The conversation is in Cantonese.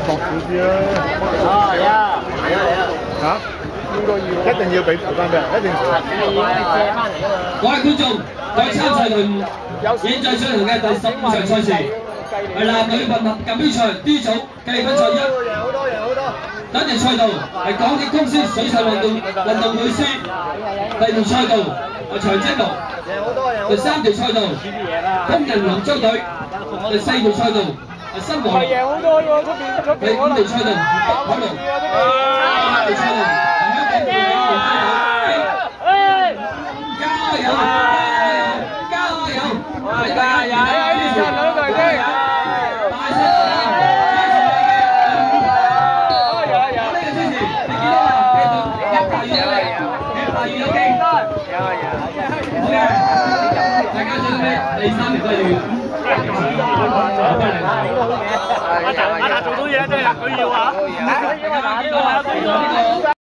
搏少啲啦。哦，嚟啊！嚇？應該要，一定要俾賠翻俾人，一定。借翻嚟㗎嘛。各位觀眾，各位參賽隊伍，現在進行嘅第15場賽事係男女混合錦標賽 D 組計分賽1。第一條賽道係港鐵公司水上運動會師，第二條賽道係長青龍，第三條賽道工人龍舟隊，第四條賽道係新皇，第五條賽道係北海龍，第六條賽道係香港隊。加油！加油！加油！大家準備第3條都要。阿達做到嘢真係佢要啊！